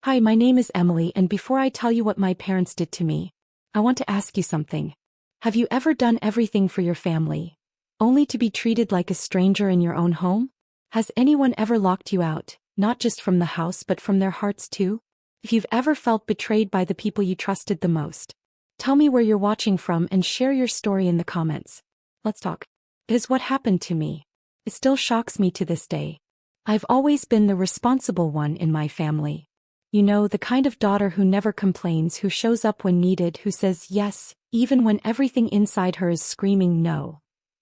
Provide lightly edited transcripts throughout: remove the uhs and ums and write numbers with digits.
Hi, my name is Emily, and before I tell you what my parents did to me, I want to ask you something. Have you ever done everything for your family, only to be treated like a stranger in your own home? Has anyone ever locked you out, not just from the house but from their hearts too? If you've ever felt betrayed by the people you trusted the most, tell me where you're watching from and share your story in the comments. Let's talk. It is what happened to me. It still shocks me to this day. I've always been the responsible one in my family. You know, the kind of daughter who never complains, who shows up when needed, who says yes, even when everything inside her is screaming no.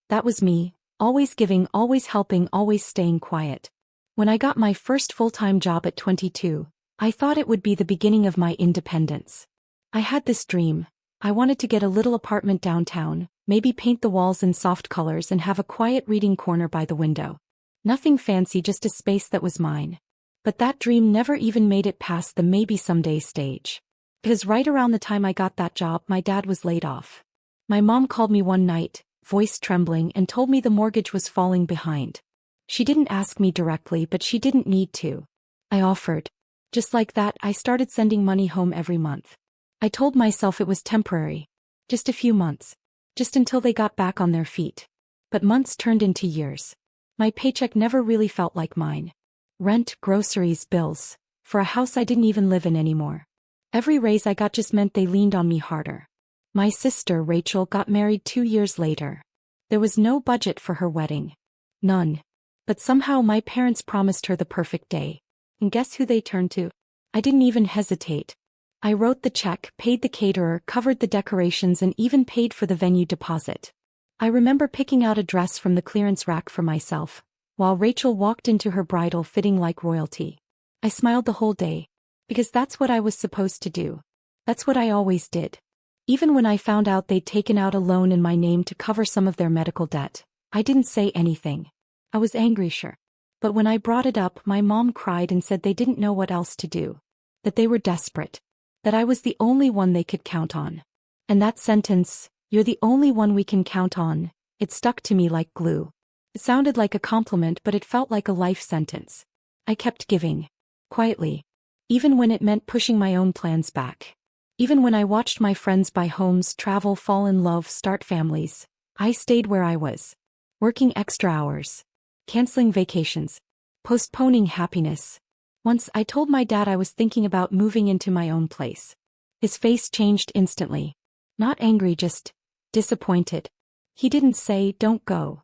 That was me, always giving, always helping, always staying quiet. When I got my first full-time job at 22, I thought it would be the beginning of my independence. I had this dream. I wanted to get a little apartment downtown, maybe paint the walls in soft colors and have a quiet reading corner by the window. Nothing fancy, just a space that was mine. But that dream never even made it past the maybe someday stage. Because right around the time I got that job, my dad was laid off. My mom called me one night, voice trembling, and told me the mortgage was falling behind. She didn't ask me directly, but she didn't need to. I offered. Just like that, I started sending money home every month. I told myself it was temporary. Just a few months. Just until they got back on their feet. But months turned into years. My paycheck never really felt like mine. Rent, groceries, bills. For a house I didn't even live in anymore. Every raise I got just meant they leaned on me harder. My sister, Rachel, got married 2 years later. There was no budget for her wedding. None. But somehow my parents promised her the perfect day. And guess who they turned to? I didn't even hesitate. I wrote the check, paid the caterer, covered the decorations, and even paid for the venue deposit. I remember picking out a dress from the clearance rack for myself, while Rachel walked into her bridal fitting like royalty. I smiled the whole day. Because that's what I was supposed to do. That's what I always did. Even when I found out they'd taken out a loan in my name to cover some of their medical debt, I didn't say anything. I was angry, sure. But when I brought it up, my mom cried and said they didn't know what else to do. That they were desperate. That I was the only one they could count on. And that sentence, "You're the only one we can count on," it stuck to me like glue. It sounded like a compliment, but it felt like a life sentence. I kept giving. Quietly. Even when it meant pushing my own plans back. Even when I watched my friends buy homes, travel, fall in love, start families, I stayed where I was. Working extra hours. Canceling vacations. Postponing happiness. Once I told my dad I was thinking about moving into my own place. His face changed instantly. Not angry, just disappointed. He didn't say, "Don't go."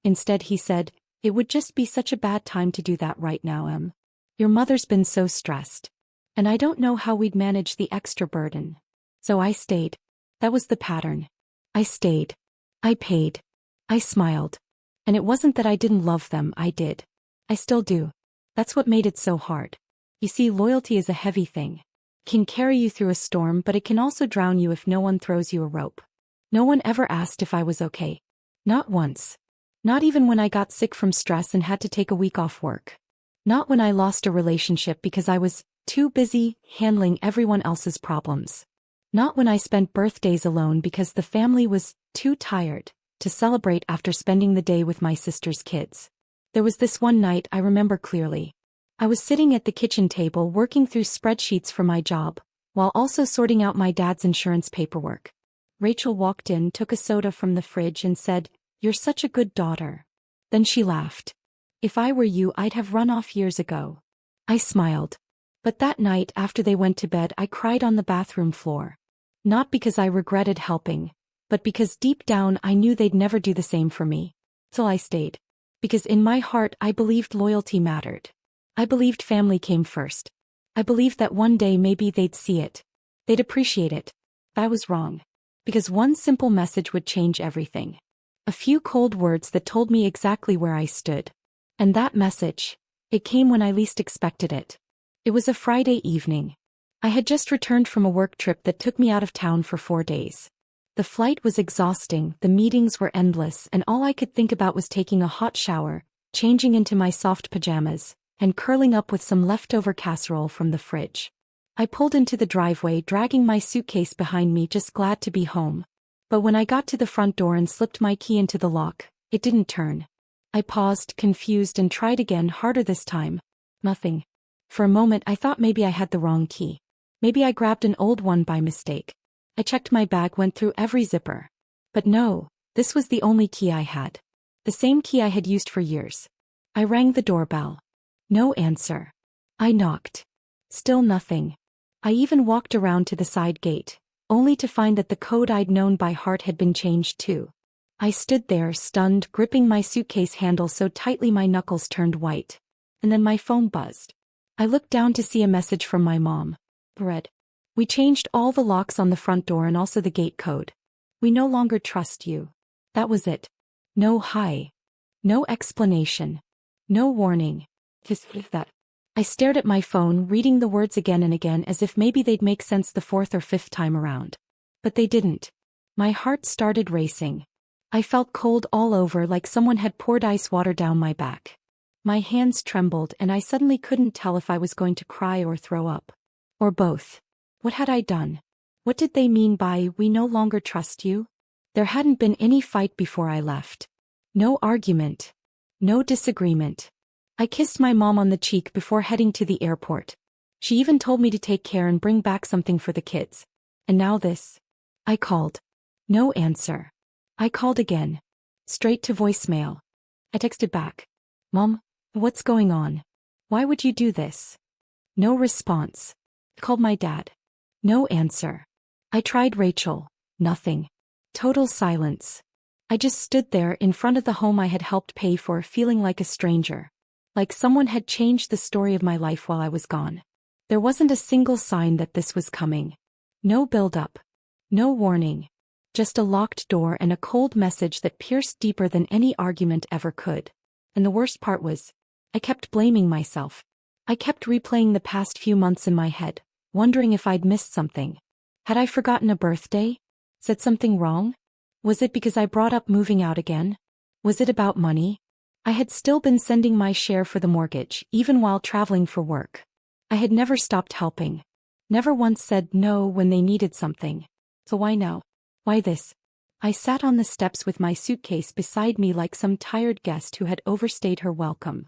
Instead he said, "It would just be such a bad time to do that right now, Em. Your mother's been so stressed. And I don't know how we'd manage the extra burden." So I stayed. That was the pattern. I stayed. I paid. I smiled. And it wasn't that I didn't love them, I did. I still do. That's what made it so hard. You see, loyalty is a heavy thing. It can carry you through a storm, but it can also drown you if no one throws you a rope. No one ever asked if I was okay. Not once. Not even when I got sick from stress and had to take a week off work. Not when I lost a relationship because I was too busy handling everyone else's problems. Not when I spent birthdays alone because the family was too tired to celebrate after spending the day with my sister's kids. There was this one night I remember clearly. I was sitting at the kitchen table working through spreadsheets for my job, while also sorting out my dad's insurance paperwork. Rachel walked in, took a soda from the fridge and said, "You're such a good daughter." Then she laughed. "If I were you, I'd have run off years ago." I smiled. But that night after they went to bed, I cried on the bathroom floor. Not because I regretted helping, but because deep down I knew they'd never do the same for me. So I stayed. Because in my heart I believed loyalty mattered. I believed family came first. I believed that one day maybe they'd see it. They'd appreciate it. I was wrong. Because one simple message would change everything. A few cold words that told me exactly where I stood. And that message, it came when I least expected it. It was a Friday evening. I had just returned from a work trip that took me out of town for 4 days. The flight was exhausting, the meetings were endless, and all I could think about was taking a hot shower, changing into my soft pajamas, and curling up with some leftover casserole from the fridge. I pulled into the driveway, dragging my suitcase behind me, just glad to be home. But when I got to the front door and slipped my key into the lock, it didn't turn. I paused, confused, and tried again, harder this time. Nothing. For a moment I thought maybe I had the wrong key. Maybe I grabbed an old one by mistake. I checked my bag, went through every zipper. But no, this was the only key I had. The same key I had used for years. I rang the doorbell. No answer. I knocked. Still nothing. I even walked around to the side gate, only to find that the code I'd known by heart had been changed too. I stood there, stunned, gripping my suitcase handle so tightly my knuckles turned white. And then my phone buzzed. I looked down to see a message from my mom. Read. We changed all the locks on the front door and also the gate code. We no longer trust you. That was it. No hi. No explanation. No warning. Just that. I stared at my phone, reading the words again and again as if maybe they'd make sense the fourth or fifth time around. But they didn't. My heart started racing. I felt cold all over, like someone had poured ice water down my back. My hands trembled and I suddenly couldn't tell if I was going to cry or throw up. Or both. What had I done? What did they mean by, we no longer trust you? There hadn't been any fight before I left. No argument. No disagreement. I kissed my mom on the cheek before heading to the airport. She even told me to take care and bring back something for the kids. And now this. I called. No answer. I called again. Straight to voicemail. I texted back. Mom, what's going on? Why would you do this? No response. Called my dad. No answer. I tried Rachel. Nothing. Total silence. I just stood there in front of the home I had helped pay for, feeling like a stranger. Like someone had changed the story of my life while I was gone. There wasn't a single sign that this was coming. No build-up. No warning. Just a locked door and a cold message that pierced deeper than any argument ever could. And the worst part was, I kept blaming myself. I kept replaying the past few months in my head, wondering if I'd missed something. Had I forgotten a birthday? Said something wrong? Was it because I brought up moving out again? Was it about money? I had still been sending my share for the mortgage, even while traveling for work. I had never stopped helping. Never once said no when they needed something. So why now? Why this? I sat on the steps with my suitcase beside me like some tired guest who had overstayed her welcome.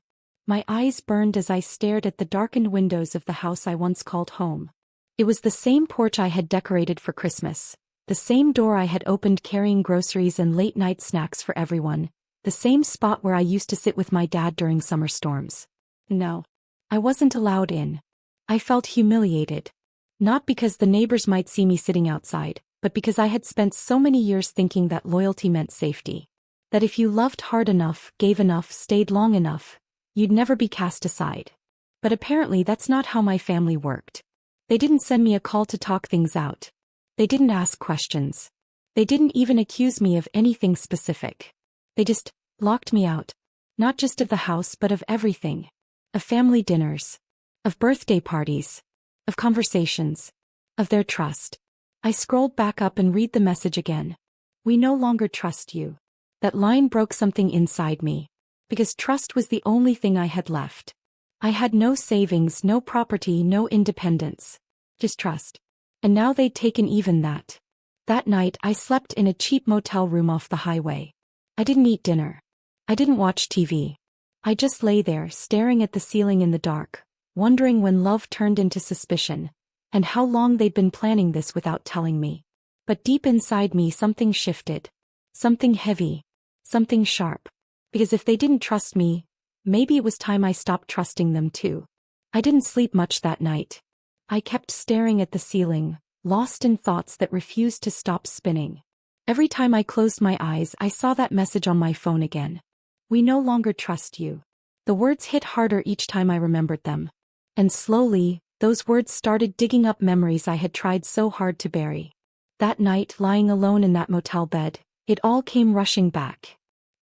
My eyes burned as I stared at the darkened windows of the house I once called home. It was the same porch I had decorated for Christmas, the same door I had opened carrying groceries and late-night snacks for everyone, the same spot where I used to sit with my dad during summer storms. No. I wasn't allowed in. I felt humiliated. Not because the neighbors might see me sitting outside, but because I had spent so many years thinking that loyalty meant safety. That if you loved hard enough, gave enough, stayed long enough, you'd never be cast aside. But apparently that's not how my family worked. They didn't send me a call to talk things out. They didn't ask questions. They didn't even accuse me of anything specific. They just locked me out. Not just of the house but of everything. Of family dinners. Of birthday parties. Of conversations. Of their trust. I scrolled back up and read the message again. We no longer trust you. That line broke something inside me. Because trust was the only thing I had left. I had no savings, no property, no independence. Just trust. And now they'd taken even that. That night I slept in a cheap motel room off the highway. I didn't eat dinner. I didn't watch TV. I just lay there staring at the ceiling in the dark, wondering when love turned into suspicion, and how long they'd been planning this without telling me. But deep inside me something shifted. Something heavy. Something sharp. Because if they didn't trust me, maybe it was time I stopped trusting them too. I didn't sleep much that night. I kept staring at the ceiling, lost in thoughts that refused to stop spinning. Every time I closed my eyes, I saw that message on my phone again. We no longer trust you. The words hit harder each time I remembered them. And slowly, those words started digging up memories I had tried so hard to bury. That night, lying alone in that motel bed, it all came rushing back.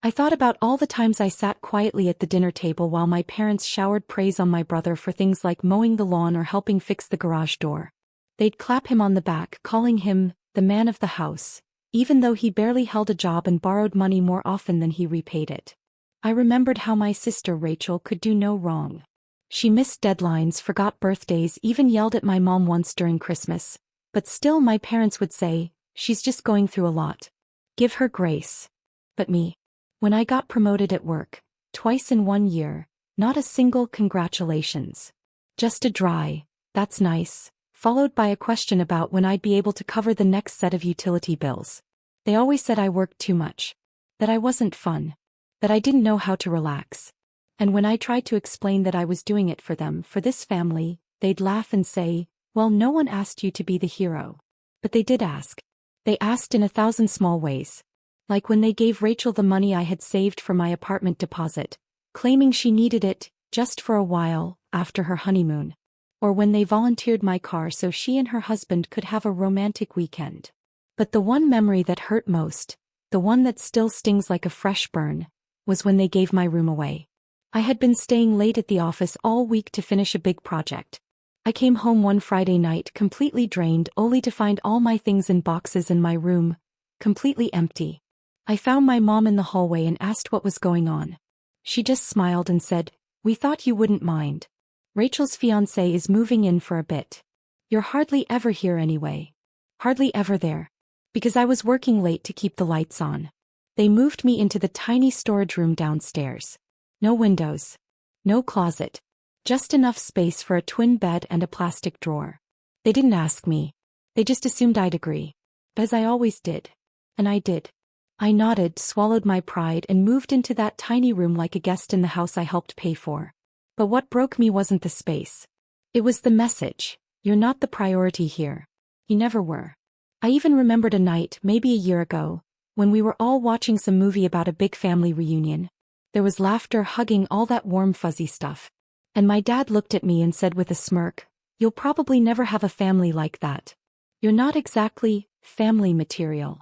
I thought about all the times I sat quietly at the dinner table while my parents showered praise on my brother for things like mowing the lawn or helping fix the garage door. They'd clap him on the back, calling him the man of the house, even though he barely held a job and borrowed money more often than he repaid it. I remembered how my sister Rachel could do no wrong. She missed deadlines, forgot birthdays, even yelled at my mom once during Christmas. But still my parents would say, she's just going through a lot. Give her grace. But me. When I got promoted at work, twice in 1 year, not a single congratulations. Just a dry, "That's nice," followed by a question about when I'd be able to cover the next set of utility bills. They always said I worked too much. That I wasn't fun. That I didn't know how to relax. And when I tried to explain that I was doing it for them, for this family, they'd laugh and say, "Well, no one asked you to be the hero." But they did ask. They asked in 1,000 small ways. Like when they gave Rachel the money I had saved for my apartment deposit, claiming she needed it, just for a while, after her honeymoon. Or when they volunteered my car so she and her husband could have a romantic weekend. But the one memory that hurt most, the one that still stings like a fresh burn, was when they gave my room away. I had been staying late at the office all week to finish a big project. I came home one Friday night completely drained, only to find all my things in boxes in my room, completely empty. I found my mom in the hallway and asked what was going on. She just smiled and said, "We thought you wouldn't mind. Rachel's fiancé is moving in for a bit. You're hardly ever here anyway." Hardly ever there. Because I was working late to keep the lights on. They moved me into the tiny storage room downstairs. No windows. No closet. Just enough space for a twin bed and a plastic drawer. They didn't ask me. They just assumed I'd agree. As I always did. And I did. I nodded, swallowed my pride, and moved into that tiny room like a guest in the house I helped pay for. But what broke me wasn't the space. It was the message. "You're not the priority here." You never were. I even remembered a night, maybe a year ago, when we were all watching some movie about a big family reunion. There was laughter, hugging, all that warm fuzzy stuff. And my dad looked at me and said with a smirk, "You'll probably never have a family like that. You're not exactly family material."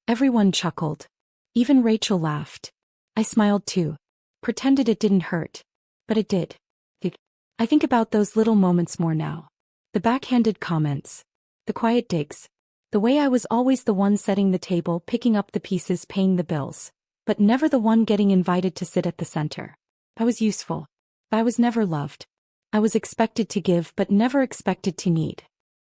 Everyone chuckled. Even Rachel laughed. I smiled too. Pretended it didn't hurt. But it did. I think about those little moments more now. The backhanded comments. The quiet digs. The way I was always the one setting the table, picking up the pieces, paying the bills. But never the one getting invited to sit at the center. I was useful. But I was never loved. I was expected to give but never expected to need.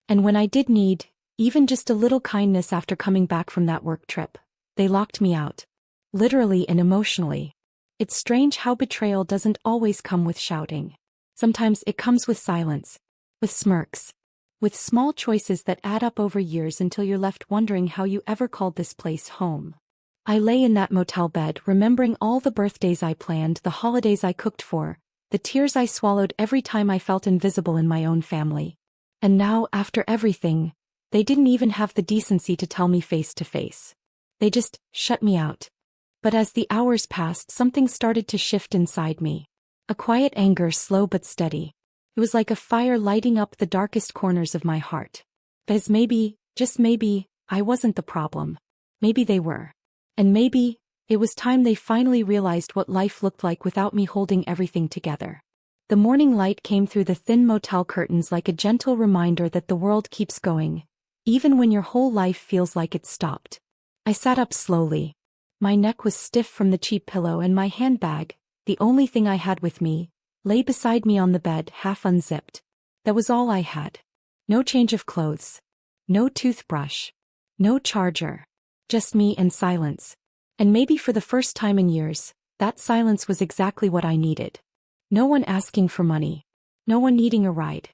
And when I did need, even just a little kindness after coming back from that work trip, they locked me out. Literally and emotionally. It's strange how betrayal doesn't always come with shouting. Sometimes it comes with silence. With smirks. With small choices that add up over years until you're left wondering how you ever called this place home. I lay in that motel bed remembering all the birthdays I planned, the holidays I cooked for, the tears I swallowed every time I felt invisible in my own family. And now, after everything, they didn't even have the decency to tell me face to face. They just shut me out. But as the hours passed, something started to shift inside me. A quiet anger, slow but steady. It was like a fire lighting up the darkest corners of my heart. As maybe, just maybe, I wasn't the problem. Maybe they were. And maybe, it was time they finally realized what life looked like without me holding everything together. The morning light came through the thin motel curtains like a gentle reminder that the world keeps going, even when your whole life feels like it stopped. I sat up slowly. My neck was stiff from the cheap pillow and my handbag, the only thing I had with me, lay beside me on the bed, half unzipped. That was all I had. No change of clothes. No toothbrush. No charger. Just me and silence. And maybe for the first time in years, that silence was exactly what I needed. No one asking for money. No one needing a ride.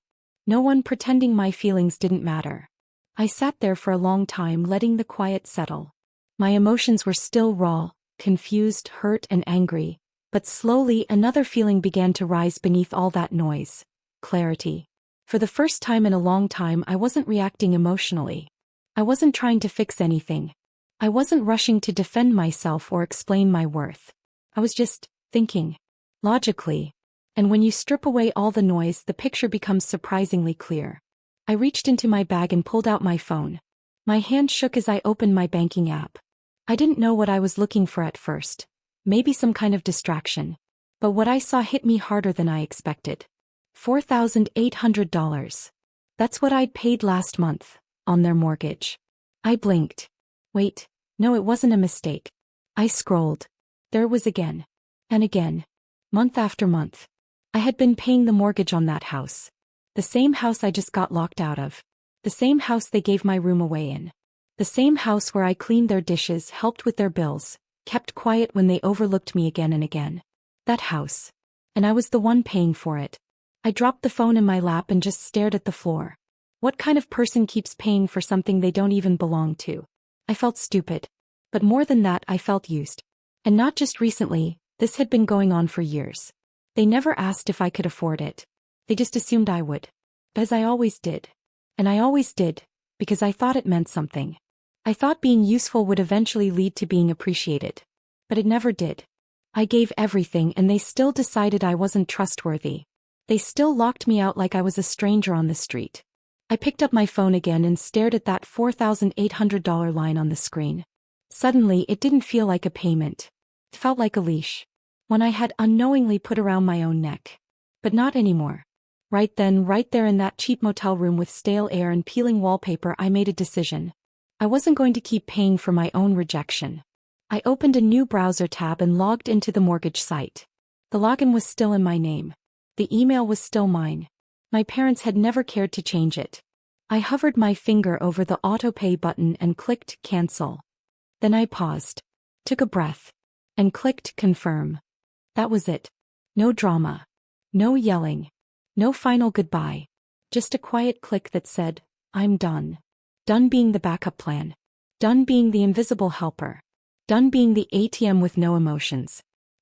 No one pretending my feelings didn't matter. I sat there for a long time, letting the quiet settle. My emotions were still raw, confused, hurt, and angry. But slowly another feeling began to rise beneath all that noise. Clarity. For the first time in a long time, I wasn't reacting emotionally. I wasn't trying to fix anything. I wasn't rushing to defend myself or explain my worth. I was just thinking. Logically. And when you strip away all the noise, the picture becomes surprisingly clear. I reached into my bag and pulled out my phone. My hand shook as I opened my banking app. I didn't know what I was looking for at first. Maybe some kind of distraction. But what I saw hit me harder than I expected. $4,800. That's what I'd paid last month, on their mortgage. I blinked. Wait, no, it wasn't a mistake. I scrolled. There it was again. And again. Month after month. I had been paying the mortgage on that house. The same house I just got locked out of. The same house they gave my room away in. The same house where I cleaned their dishes, helped with their bills, kept quiet when they overlooked me again and again. That house. And I was the one paying for it. I dropped the phone in my lap and just stared at the floor. What kind of person keeps paying for something they don't even belong to? I felt stupid. But more than that, I felt used. And not just recently, this had been going on for years. They never asked if I could afford it. They just assumed I would. As I always did. And I always did, because I thought it meant something. I thought being useful would eventually lead to being appreciated. But it never did. I gave everything and they still decided I wasn't trustworthy. They still locked me out like I was a stranger on the street. I picked up my phone again and stared at that $4,800 line on the screen. Suddenly, it didn't feel like a payment. It felt like a leash. One I had unknowingly put around my own neck. But not anymore. Right then, right there in that cheap motel room with stale air and peeling wallpaper, I made a decision. I wasn't going to keep paying for my own rejection. I opened a new browser tab and logged into the mortgage site. The login was still in my name. The email was still mine. My parents had never cared to change it. I hovered my finger over the autopay button and clicked cancel. Then I paused, took a breath, and clicked confirm. That was it. No drama. No yelling. No final goodbye. Just a quiet click that said, I'm done. Done being the backup plan. Done being the invisible helper. Done being the ATM with no emotions.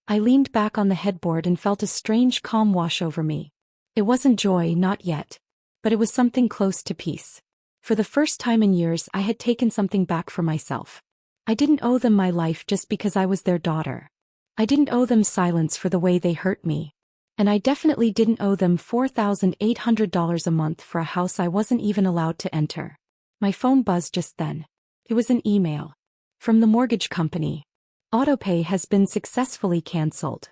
I leaned back on the headboard and felt a strange calm wash over me. It wasn't joy, not yet. But it was something close to peace. For the first time in years, I had taken something back for myself. I didn't owe them my life just because I was their daughter. I didn't owe them silence for the way they hurt me. And I definitely didn't owe them $4,800 a month for a house I wasn't even allowed to enter. My phone buzzed just then. It was an email. From the mortgage company. Autopay has been successfully canceled.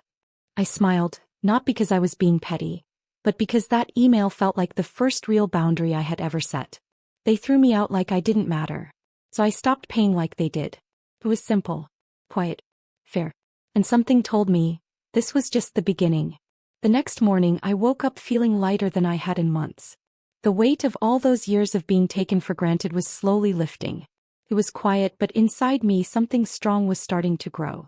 I smiled, not because I was being petty, but because that email felt like the first real boundary I had ever set. They threw me out like I didn't matter. So I stopped paying like they did. It was simple, quiet, fair. And something told me, this was just the beginning. The next morning I woke up feeling lighter than I had in months. The weight of all those years of being taken for granted was slowly lifting. It was quiet, but inside me something strong was starting to grow.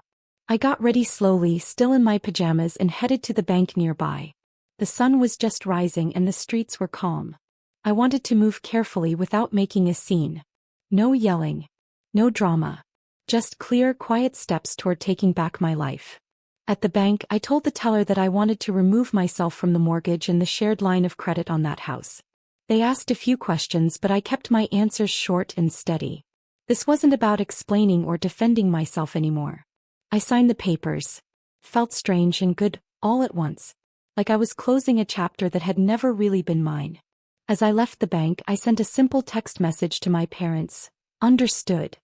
I got ready slowly, still in my pajamas, and headed to the bank nearby. The sun was just rising and the streets were calm. I wanted to move carefully without making a scene. No yelling. No drama. Just clear, quiet steps toward taking back my life. At the bank, I told the teller that I wanted to remove myself from the mortgage and the shared line of credit on that house. They asked a few questions, but I kept my answers short and steady. This wasn't about explaining or defending myself anymore. I signed the papers. Felt strange and good, all at once. Like I was closing a chapter that had never really been mine. As I left the bank, I sent a simple text message to my parents. Understood.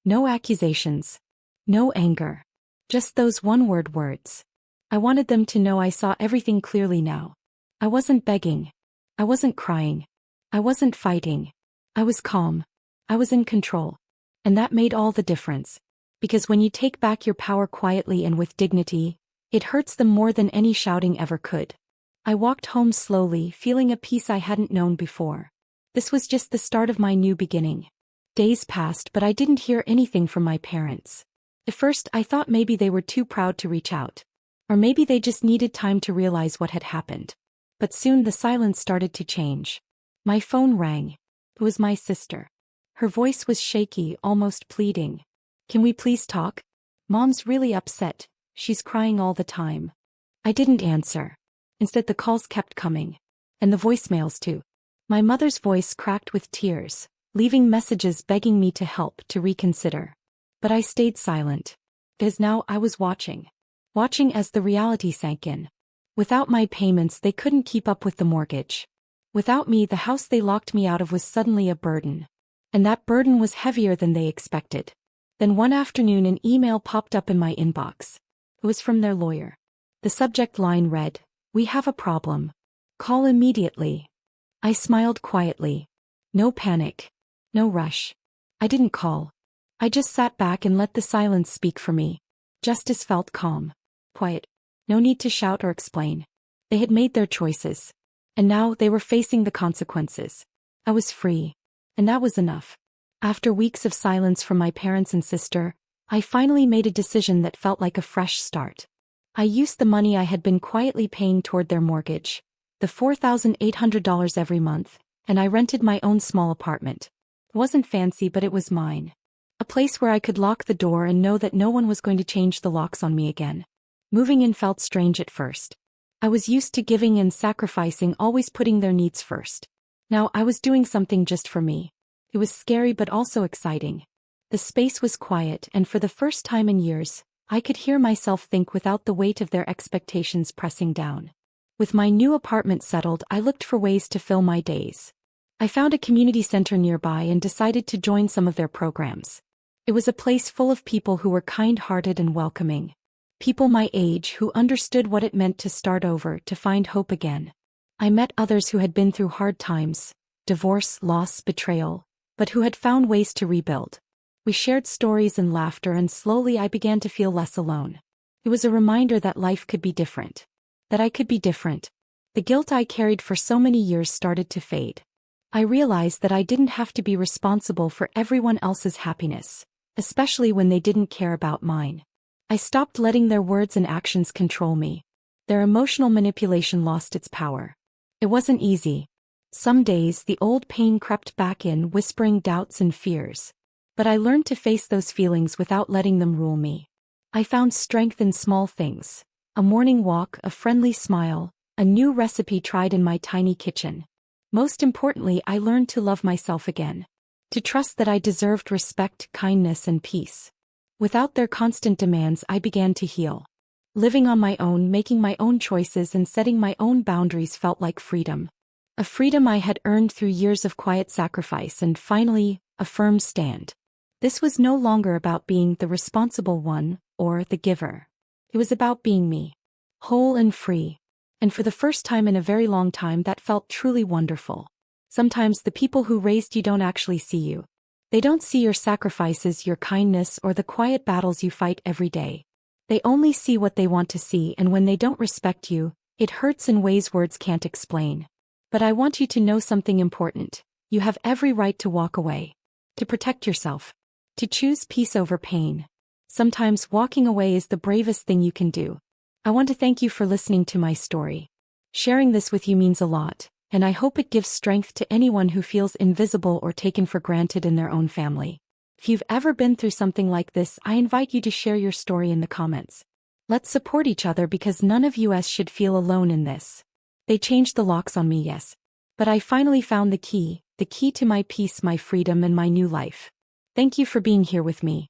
No accusations. No anger. Just those one-word words. I wanted them to know I saw everything clearly now. I wasn't begging. I wasn't crying. I wasn't fighting. I was calm. I was in control. And that made all the difference. Because when you take back your power quietly and with dignity, it hurts them more than any shouting ever could. I walked home slowly, feeling a peace I hadn't known before. This was just the start of my new beginning. Days passed, but I didn't hear anything from my parents. At first, I thought maybe they were too proud to reach out. Or maybe they just needed time to realize what had happened. But soon the silence started to change. My phone rang. It was my sister. Her voice was shaky, almost pleading. Can we please talk? Mom's really upset. She's crying all the time. I didn't answer. Instead, the calls kept coming. And the voicemails too. My mother's voice cracked with tears, leaving messages begging me to help, to reconsider. But I stayed silent. Because now I was watching. Watching as the reality sank in. Without my payments, they couldn't keep up with the mortgage. Without me, the house they locked me out of was suddenly a burden. And that burden was heavier than they expected. Then one afternoon an email popped up in my inbox. It was from their lawyer. The subject line read, "We have a problem. Call immediately." I smiled quietly. No panic. No rush. I didn't call. I just sat back and let the silence speak for me. Justice felt calm. Quiet. No need to shout or explain. They had made their choices. And now they were facing the consequences. I was free. And that was enough. After weeks of silence from my parents and sister, I finally made a decision that felt like a fresh start. I used the money I had been quietly paying toward their mortgage. the $4,800 every month, and I rented my own small apartment. It wasn't fancy, but it was mine. A place where I could lock the door and know that no one was going to change the locks on me again. Moving in felt strange at first. I was used to giving and sacrificing, always putting their needs first. Now I was doing something just for me. It was scary but also exciting. The space was quiet, and for the first time in years, I could hear myself think without the weight of their expectations pressing down. With my new apartment settled, I looked for ways to fill my days. I found a community center nearby and decided to join some of their programs. It was a place full of people who were kind-hearted and welcoming. People my age who understood what it meant to start over, to find hope again. I met others who had been through hard times, divorce, loss, betrayal, but who had found ways to rebuild. We shared stories and laughter, and slowly I began to feel less alone. It was a reminder that life could be different. That I could be different. The guilt I carried for so many years started to fade. I realized that I didn't have to be responsible for everyone else's happiness, especially when they didn't care about mine. I stopped letting their words and actions control me. Their emotional manipulation lost its power. It wasn't easy. Some days the old pain crept back in, whispering doubts and fears. But I learned to face those feelings without letting them rule me. I found strength in small things. A morning walk, a friendly smile, a new recipe tried in my tiny kitchen. Most importantly, I learned to love myself again. To trust that I deserved respect, kindness, and peace. Without their constant demands, I began to heal. Living on my own, making my own choices, and setting my own boundaries felt like freedom. A freedom I had earned through years of quiet sacrifice and, finally, a firm stand. This was no longer about being the responsible one, or the giver. It was about being me. Whole and free. And for the first time in a very long time, that felt truly wonderful. Sometimes the people who raised you don't actually see you. They don't see your sacrifices, your kindness, or the quiet battles you fight every day. They only see what they want to see, and when they don't respect you, it hurts in ways words can't explain. But I want you to know something important. You have every right to walk away. To protect yourself. To choose peace over pain. Sometimes walking away is the bravest thing you can do. I want to thank you for listening to my story. Sharing this with you means a lot, and I hope it gives strength to anyone who feels invisible or taken for granted in their own family. If you've ever been through something like this, I invite you to share your story in the comments. Let's support each other, because none of us should feel alone in this. They changed the locks on me, yes. But I finally found the key to my peace, my freedom, and my new life. Thank you for being here with me.